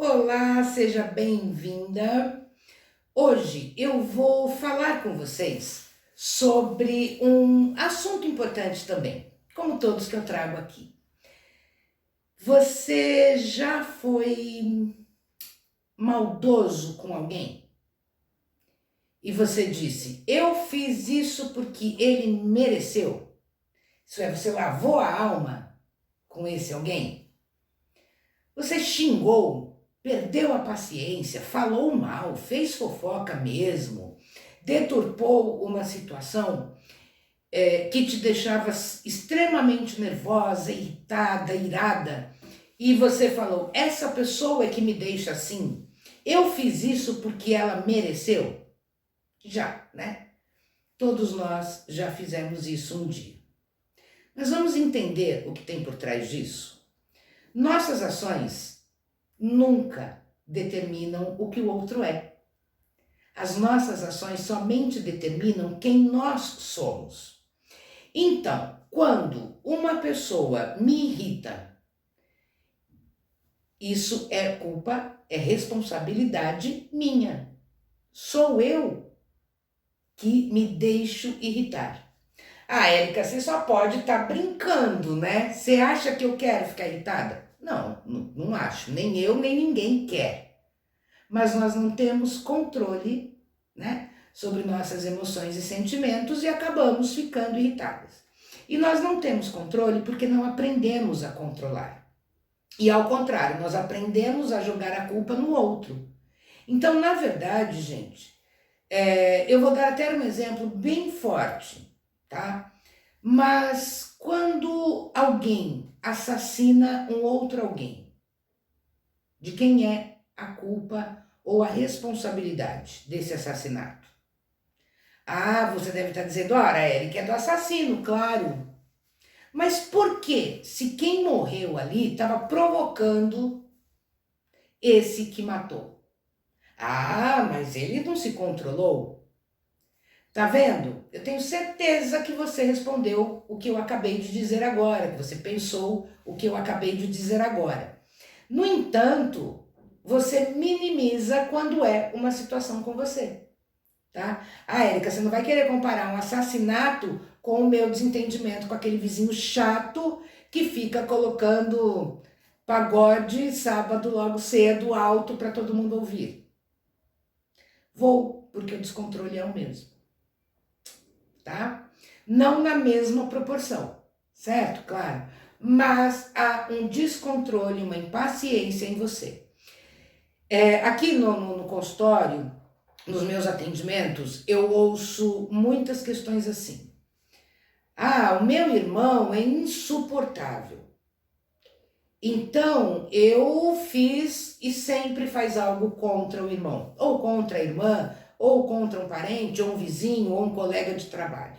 Olá, seja bem-vinda. Hoje eu vou falar com vocês sobre um assunto importante também, como todos que eu trago aqui. Você já foi maldoso com alguém? E você disse, eu fiz isso porque ele mereceu? Isso é, você lavou a alma com esse alguém? Você xingou, perdeu a paciência, falou mal, fez fofoca mesmo, deturpou uma situação que te deixava extremamente nervosa, irritada, irada, e você falou, essa pessoa é que me deixa assim, eu fiz isso porque ela mereceu? Já, né? Todos nós já fizemos isso um dia. Mas vamos entender o que tem por trás disso? Nossas ações nunca determinam o que o outro é. As nossas ações somente determinam quem nós somos. Então, quando uma pessoa me irrita, isso é culpa, é responsabilidade minha. Sou eu que me deixo irritar. Ah, Érica, você só pode estar brincando, né? Você acha que eu quero ficar irritada? Não, não acho. Nem eu, nem ninguém quer. Mas nós não temos controle, né, sobre nossas emoções e sentimentos e acabamos ficando irritadas. E nós não temos controle porque não aprendemos a controlar. E ao contrário, nós aprendemos a jogar a culpa no outro. Então, na verdade, gente, eu vou dar até um exemplo bem forte, tá? Mas quando alguém assassina um outro alguém, de quem é a culpa ou a responsabilidade desse assassinato? Ah, você deve estar dizendo, ora, Érica, é do assassino, claro. Mas por quê? Se quem morreu ali estava provocando esse que matou. Ah, mas ele não se controlou. Tá vendo? Eu tenho certeza que você respondeu o que eu acabei de dizer agora, que você pensou o que eu acabei de dizer agora. No entanto, você minimiza quando é uma situação com você, tá? Ah, Érica, você não vai querer comparar um assassinato com o meu desentendimento com aquele vizinho chato que fica colocando pagode sábado logo cedo alto para todo mundo ouvir. Vou, porque o descontrole é o mesmo, tá? Não na mesma proporção, certo? Claro. Mas há um descontrole, uma impaciência em você. Aqui no consultório, nos meus atendimentos, eu ouço muitas questões assim. Ah, o meu irmão é insuportável. Então, eu fiz e sempre faz algo contra o irmão, ou contra a irmã, ou contra um parente, ou um vizinho, ou um colega de trabalho.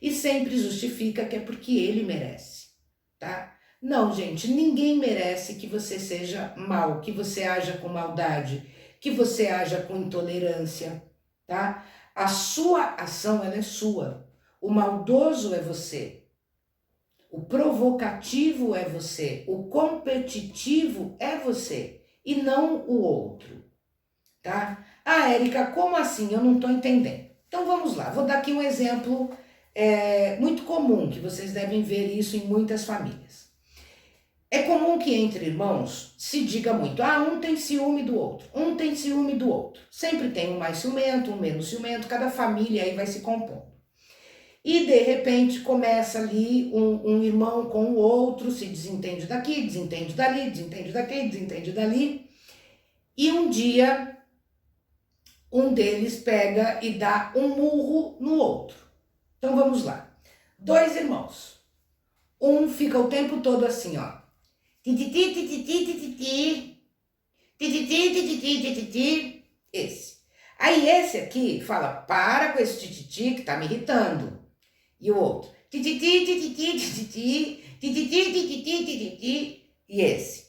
E sempre justifica que é porque ele merece, tá? Não, gente, ninguém merece que você seja mal, que você haja com maldade, que você haja com intolerância, tá? A sua ação, ela é sua. O maldoso é você. O provocativo é você. O competitivo é você e não o outro, tá? Ah, Érica, como assim? Eu não tô entendendo. Então vamos lá, vou dar aqui um exemplo muito comum, que vocês devem ver isso em muitas famílias. É comum que entre irmãos se diga muito, ah, um tem ciúme do outro, um tem ciúme do outro. Sempre tem um mais ciumento, um menos ciumento, cada família aí vai se compondo. E de repente começa ali um irmão com o outro, se desentende daqui, desentende dali, desentende daqui, desentende dali. E um dia um deles pega e dá um murro no outro. Então vamos lá. Dois irmãos. Um fica o tempo todo assim, ó. Tititi, tititi, tititi. Tititi, tititi, tititi. Esse. Aí esse aqui fala, para com esse tititi que tá me irritando. E o outro. Tititi, tititi, tititi. Tititi, tititi, tititi. E esse.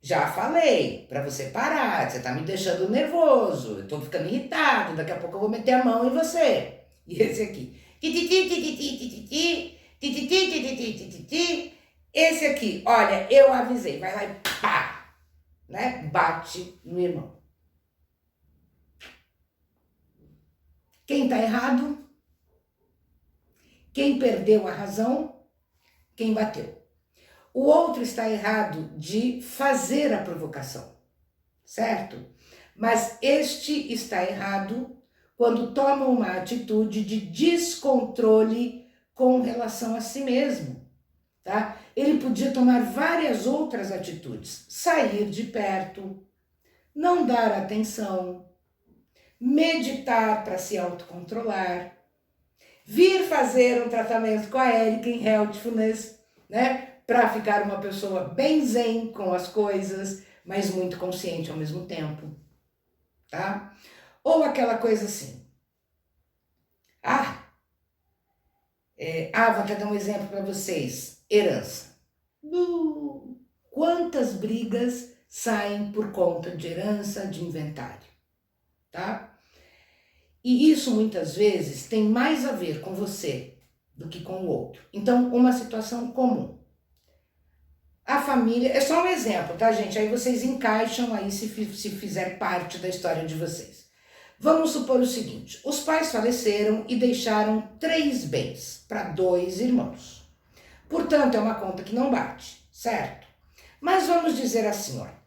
Já falei para você parar, você tá me deixando nervoso, eu tô ficando irritado, daqui a pouco eu vou meter a mão em você. E esse aqui. Tititi, tititi, tititi. Tititi, tititi, tititi. Esse aqui, olha, eu avisei, vai lá e pá, né? bate no irmão. Quem está errado? Quem perdeu a razão? Quem bateu. O outro está errado de fazer a provocação, certo? Mas este está errado quando toma uma atitude de descontrole com relação a si mesmo, tá? Ele podia tomar várias outras atitudes, sair de perto, não dar atenção, meditar para se autocontrolar, vir fazer um tratamento com a Érica em Healthfulness, né? Para ficar uma pessoa bem zen com as coisas, mas muito consciente ao mesmo tempo, tá? Ou aquela coisa assim, vou até dar um exemplo para vocês, herança. Quantas brigas saem por conta de herança, de inventário, tá? E isso muitas vezes tem mais a ver com você do que com o outro. Então, uma situação comum. A família, é só um exemplo, tá, gente? Aí vocês encaixam aí se fizer parte da história de vocês. Vamos supor o seguinte, os pais faleceram e deixaram 3 bens para 2 irmãos. Portanto, é uma conta que não bate, certo? Mas vamos dizer assim, olha,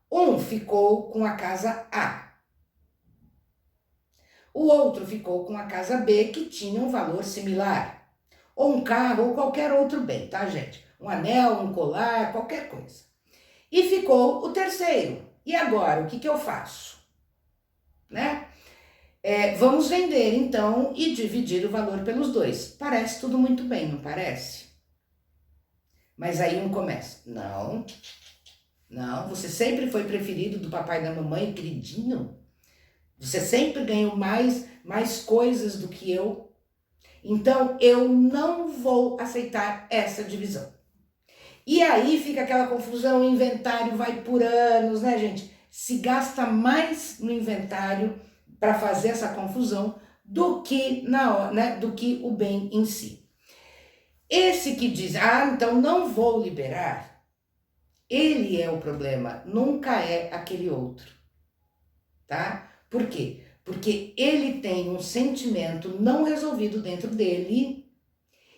um ficou com a casa A, o outro ficou com a casa B, que tinha um valor similar, ou um carro, ou qualquer outro bem, tá, gente? Um anel, um colar, qualquer coisa. E ficou o terceiro. E agora, o que eu faço? Né? Vamos vender, então, e dividir o valor pelos 2. Parece tudo muito bem, não parece? Mas aí um começa, não, você sempre foi preferido do papai e da mamãe, queridinho. Você sempre ganhou mais coisas do que eu. Então, eu não vou aceitar essa divisão. E aí fica aquela confusão, o inventário vai por anos, né, gente? Se gasta mais no inventário para fazer essa confusão do que do que o bem em si. Esse que diz, então não vou liberar, ele é o problema, nunca é aquele outro, tá? Por quê? Porque ele tem um sentimento não resolvido dentro dele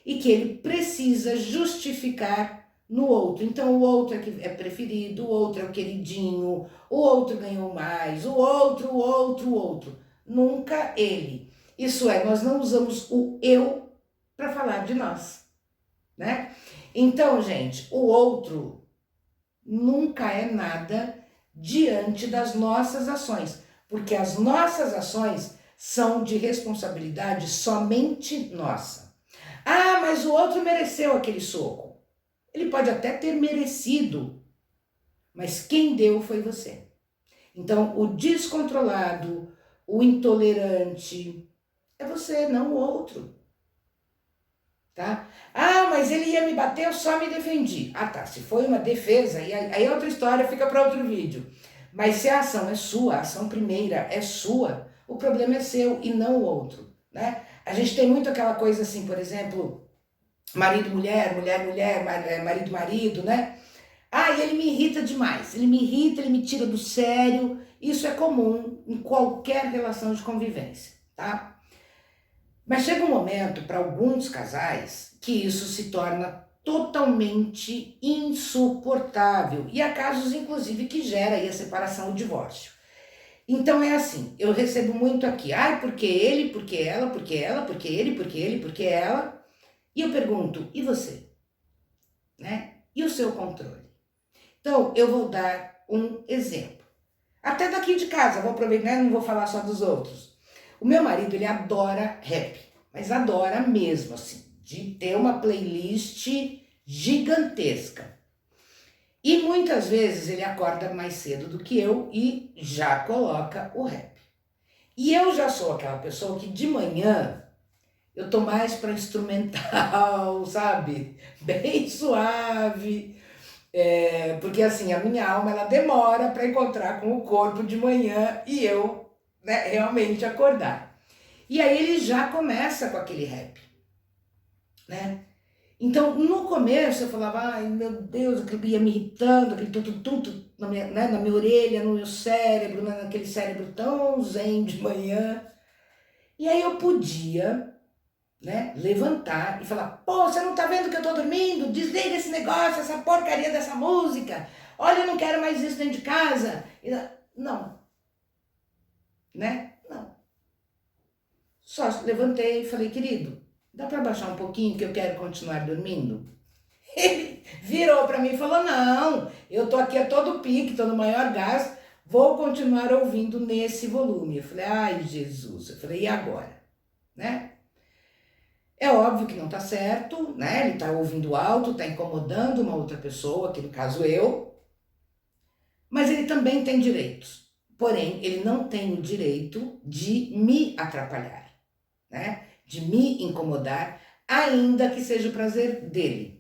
e que ele precisa justificar no outro. Então o outro é que é preferido, o outro é o queridinho, o outro ganhou mais, o outro. Nunca ele. Isso é, nós não usamos o eu para falar de nós, né? Então, gente, o outro nunca é nada diante das nossas ações, porque as nossas ações são de responsabilidade somente nossa. Mas o outro mereceu aquele soco. Ele pode até ter merecido, mas quem deu foi você. Então, o descontrolado, o intolerante, é você, não o outro. Tá? Mas ele ia me bater, eu só me defendi. Tá, se foi uma defesa, aí é outra história, fica para outro vídeo. Mas se a ação é sua, a ação primeira é sua, o problema é seu e não o outro, né? A gente tem muito aquela coisa assim, por exemplo, marido-mulher, mulher-mulher, marido-marido, né? E ele me irrita demais, ele me irrita, ele me tira do sério. Isso é comum em qualquer relação de convivência, tá? Mas chega um momento, para alguns casais, que isso se torna totalmente insuportável. E há casos, inclusive, que gera aí a separação, o divórcio. Então é assim, eu recebo muito aqui, porque ele, porque ela, porque ela, porque ele, porque ele, porque ela. E eu pergunto, e você? Né? E o seu controle? Então, eu vou dar um exemplo. Até daqui de casa, vou aproveitar, não vou falar só dos outros. O meu marido, ele adora rap, mas adora mesmo, assim, de ter uma playlist gigantesca. E muitas vezes ele acorda mais cedo do que eu e já coloca o rap. E eu já sou aquela pessoa que de manhã eu tô mais para instrumental, sabe? Bem suave. Porque assim, a minha alma ela demora para encontrar com o corpo de manhã e eu, né, realmente acordar. E aí ele já começa com aquele rap, né? Então, no começo eu falava, meu Deus, aquilo ia me irritando, aquele tudo. na minha orelha, no meu cérebro, naquele cérebro tão zen de manhã. E aí eu podia, né, levantar e falar: pô, você não tá vendo que eu tô dormindo? Desliga esse negócio, essa porcaria dessa música. Olha, eu não quero mais isso dentro de casa. Não, né? Não. Só levantei e falei: querido, dá para baixar um pouquinho que eu quero continuar dormindo? Ele virou para mim e falou: não, eu tô aqui a todo pique, tô no maior gás, vou continuar ouvindo nesse volume. Eu falei: ai, Jesus. Eu falei: e agora? Né? É óbvio que não tá certo, né? Ele tá ouvindo alto, tá incomodando uma outra pessoa, que no caso eu, mas ele também tem direitos. Porém, ele não tem o direito de me atrapalhar, né? De me incomodar, ainda que seja o prazer dele.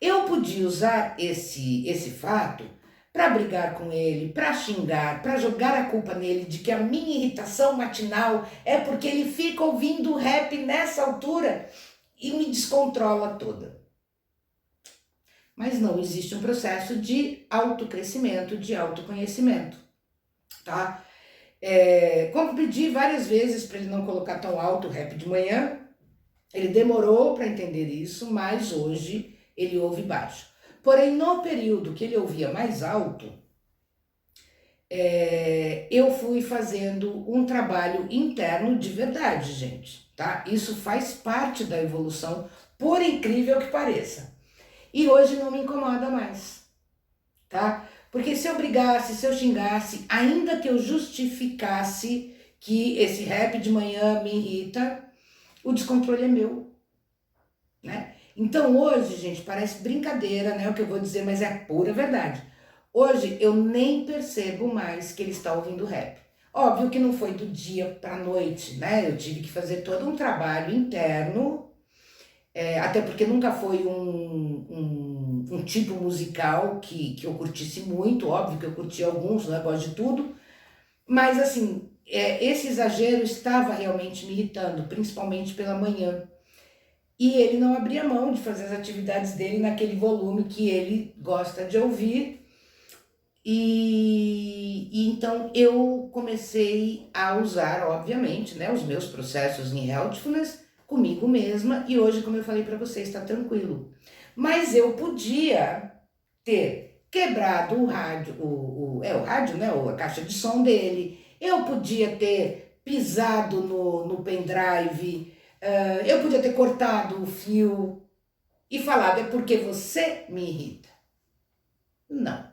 Eu podia usar esse fato para brigar com ele, para xingar, para jogar a culpa nele de que a minha irritação matinal é porque ele fica ouvindo rap nessa altura e me descontrola toda. Mas não, existe um processo de autocrescimento, de autoconhecimento, tá? Como pedi várias vezes para ele não colocar tão alto o rap de manhã, ele demorou para entender isso, mas hoje ele ouve baixo. Porém, no período que ele ouvia mais alto, eu fui fazendo um trabalho interno de verdade, gente, tá? Isso faz parte da evolução, por incrível que pareça. E hoje não me incomoda mais, tá? Porque se eu brigasse, se eu xingasse, ainda que eu justificasse que esse rap de manhã me irrita, o descontrole é meu, né? Então hoje, gente, parece brincadeira, né, o que eu vou dizer, mas é pura verdade. Hoje eu nem percebo mais que ele está ouvindo rap. Óbvio que não foi do dia para a noite, né? Eu tive que fazer todo um trabalho interno, até porque nunca foi um tipo musical que eu curtisse muito, óbvio que eu curti alguns, né? Gosto de tudo, mas assim, esse exagero estava realmente me irritando, principalmente pela manhã. E ele não abria mão de fazer as atividades dele naquele volume que ele gosta de ouvir. E então eu comecei a usar, obviamente, né, os meus processos em Healthfulness comigo mesma. E hoje, como eu falei para vocês, está tranquilo. Mas eu podia ter quebrado o rádio, o rádio, né, a caixa de som dele. Eu podia ter pisado no pendrive. Eu podia ter cortado o fio e falado: é porque você me irrita. Não,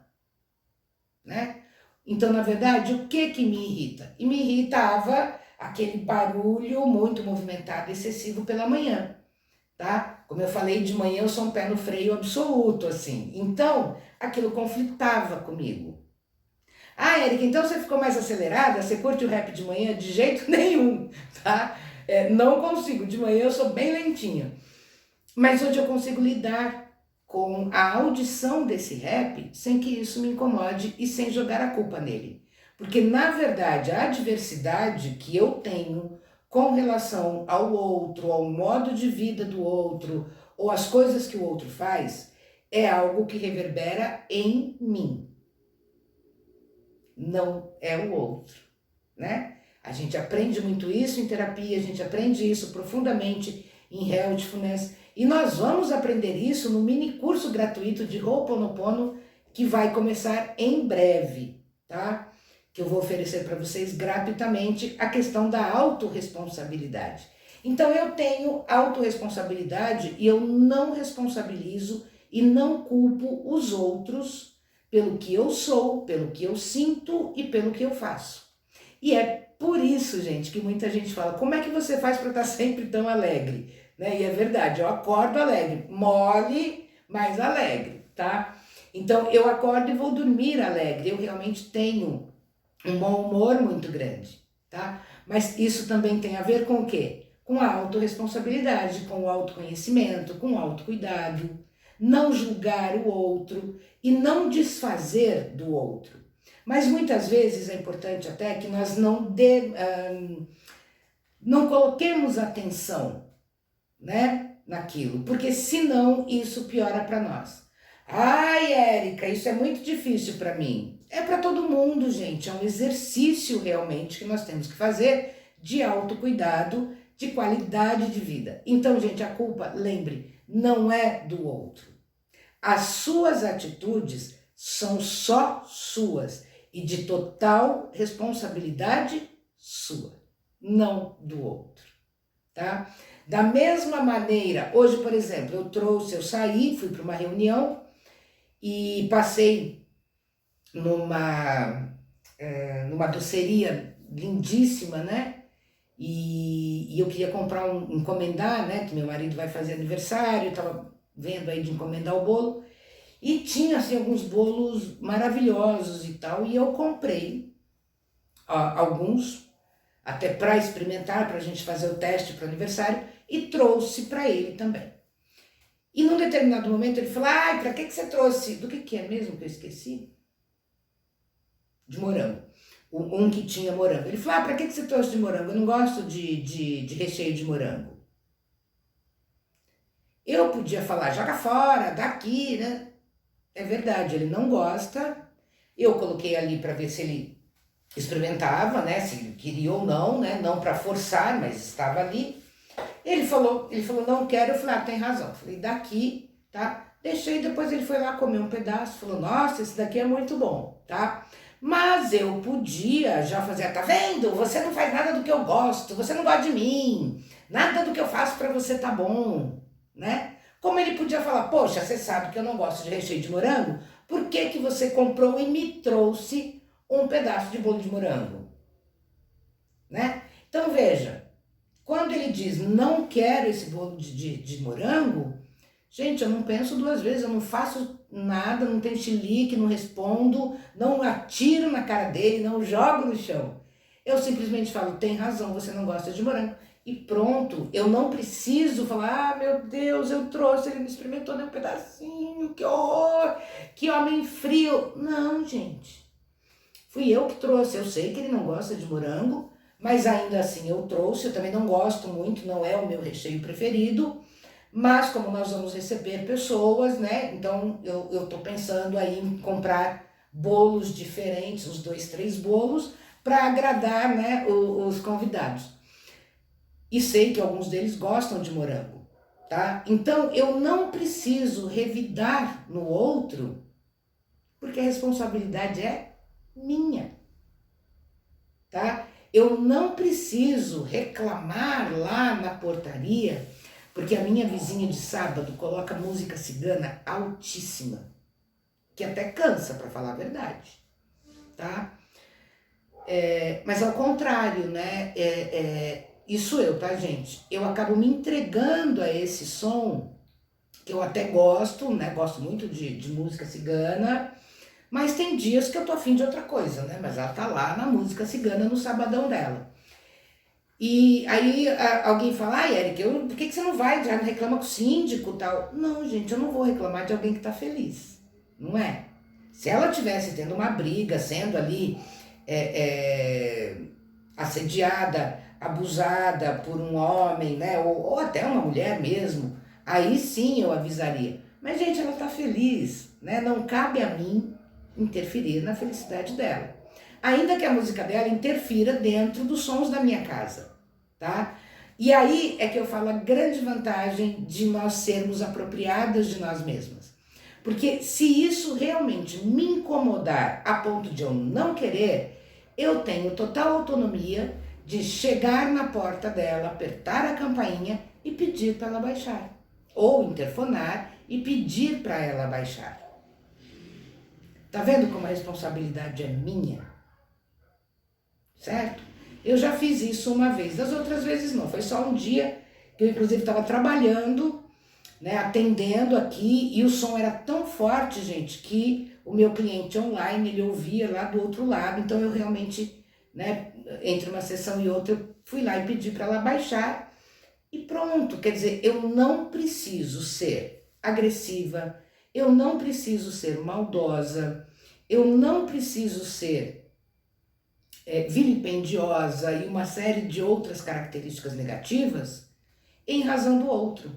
né? Então, na verdade, o que me irrita? E me irritava aquele barulho muito movimentado, excessivo pela manhã, tá? Como eu falei, de manhã eu sou um pé no freio absoluto, assim. Então, aquilo conflitava comigo. Ah, Érica, então você ficou mais acelerada? Você curte o rap de manhã? De jeito nenhum, tá? Não consigo, de manhã eu sou bem lentinha. Mas hoje eu consigo lidar com a audição desse rap sem que isso me incomode e sem jogar a culpa nele. Porque, na verdade, a adversidade que eu tenho com relação ao outro, ao modo de vida do outro, ou às coisas que o outro faz, é algo que reverbera em mim. Não é o outro, né? A gente aprende muito isso em terapia, a gente aprende isso profundamente em Healthfulness, e nós vamos aprender isso no mini curso gratuito de Ho'oponopono que vai começar em breve, tá? Que eu vou oferecer para vocês gratuitamente a questão da autorresponsabilidade. Então eu tenho autorresponsabilidade e eu não responsabilizo e não culpo os outros pelo que eu sou, pelo que eu sinto e pelo que eu faço. E é por isso, gente, que muita gente fala: como é que você faz para estar sempre tão alegre? Né? E é verdade, eu acordo alegre, mole, mas alegre, tá? Então eu acordo e vou dormir alegre, eu realmente tenho um bom humor muito grande, tá? Mas isso também tem a ver com o quê? Com a autorresponsabilidade, com o autoconhecimento, com o autocuidado, não julgar o outro e não desfazer do outro. Mas muitas vezes é importante até que nós não coloquemos atenção, né, naquilo, porque senão isso piora para nós. Ai, Érica, isso é muito difícil para mim. É para todo mundo, gente. É um exercício realmente que nós temos que fazer de autocuidado, de qualidade de vida. Então, gente, a culpa, lembre, não é do outro. As suas atitudes são só suas e de total responsabilidade sua, não do outro, tá? Da mesma maneira, hoje, por exemplo, eu saí, fui para uma reunião e passei numa doceria lindíssima, né? E eu queria encomendar, né? Que meu marido vai fazer aniversário, eu tava vendo aí de encomendar o bolo. E tinha, assim, alguns bolos maravilhosos e tal, e eu comprei alguns, até para experimentar, para a gente fazer o teste para o aniversário, e trouxe para ele também. E num determinado momento ele falou, ai, para que você trouxe? Do que é mesmo que eu esqueci? De morango. Um que tinha morango. Ele falou, para que você trouxe de morango? Eu não gosto de recheio de morango. Eu podia falar, joga fora, daqui, né? É verdade, ele não gosta. Eu coloquei ali para ver se ele experimentava, né? Se ele queria ou não, né? Não para forçar, mas estava ali. Ele falou, não quero. Eu falei, tem razão. Eu falei, daqui, tá? Deixei, depois ele foi lá comer um pedaço, falou, nossa, esse daqui é muito bom, tá? Mas eu podia já fazer, tá vendo? Você não faz nada do que eu gosto, você não gosta de mim, nada do que eu faço para você tá bom, né? Como ele podia falar, poxa, você sabe que eu não gosto de recheio de morango, por que que você comprou e me trouxe um pedaço de bolo de morango, né? Então veja, quando ele diz não quero esse bolo de morango, gente, eu não penso duas vezes, eu não faço nada, não tenho chilique, não respondo, não atiro na cara dele, não jogo no chão. Eu simplesmente falo, tem razão, você não gosta de morango. E pronto, eu não preciso falar, ah, meu Deus, eu trouxe, ele me experimentou nem um pedacinho, que horror, que homem frio. Não, gente, fui eu que trouxe, eu sei que ele não gosta de morango, mas ainda assim eu trouxe, eu também não gosto muito, não é o meu recheio preferido, mas como nós vamos receber pessoas, né, então eu tô pensando aí em comprar bolos diferentes, uns 2, 3 bolos, para agradar, né, os convidados. E sei que alguns deles gostam de morango, tá? Então eu não preciso revidar no outro, porque a responsabilidade é minha, tá? Eu não preciso reclamar lá na portaria, porque a minha vizinha de sábado coloca música cigana altíssima, que até cansa, para falar a verdade, tá? Mas ao contrário, né? Isso eu, tá, gente? Eu acabo me entregando a esse som, que eu até gosto, né? Gosto muito de música cigana, mas tem dias que eu tô afim de outra coisa, né? Mas ela tá lá na música cigana no sabadão dela. E aí alguém fala, ai, Eric, por que você não vai? Já não reclama com o síndico e tal? Não, gente, eu não vou reclamar de alguém que tá feliz, não é? Se ela tivesse tendo uma briga, sendo ali assediada, abusada por um homem, né? Ou até uma mulher mesmo, aí sim eu avisaria. Mas, gente, ela tá feliz, né? Não cabe a mim interferir na felicidade dela. Ainda que a música dela interfira dentro dos sons da minha casa, tá? E aí é que eu falo a grande vantagem de nós sermos apropriadas de nós mesmas. Porque se isso realmente me incomodar a ponto de eu não querer, eu tenho total autonomia de chegar na porta dela, apertar a campainha e pedir para ela baixar. Ou interfonar e pedir para ela baixar. Tá vendo como a responsabilidade é minha? Certo? Eu já fiz isso uma vez, das outras vezes não. Foi só um dia que eu inclusive estava trabalhando, né, atendendo aqui, e o som era tão forte, gente, que o meu cliente online, ele ouvia lá do outro lado, então eu realmente, né, entre uma sessão e outra, eu fui lá e pedi para ela baixar, e pronto. Quer dizer, eu não preciso ser agressiva, eu não preciso ser maldosa, eu não preciso ser vilipendiosa e uma série de outras características negativas em razão do outro,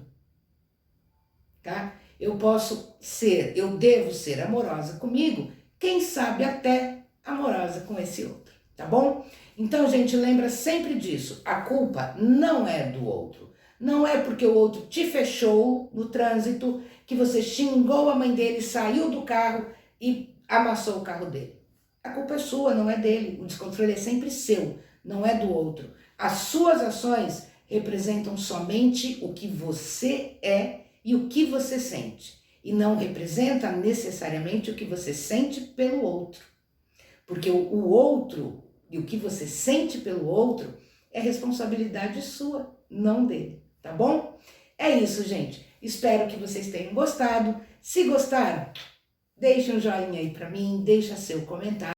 tá? eu devo ser amorosa comigo, quem sabe até amorosa com esse outro, tá bom? Então, gente, lembra sempre disso, a culpa não é do outro. Não é porque o outro te fechou no trânsito, que você xingou a mãe dele, saiu do carro e amassou o carro dele. A culpa é sua, não é dele. O descontrole é sempre seu, não é do outro. As suas ações representam somente o que você é e o que você sente. E não representa necessariamente o que você sente pelo outro. Porque o outro e o que você sente pelo outro é responsabilidade sua, não dele, tá bom? É isso, gente. Espero que vocês tenham gostado. Se gostaram, deixe um joinha aí pra mim, deixa seu comentário.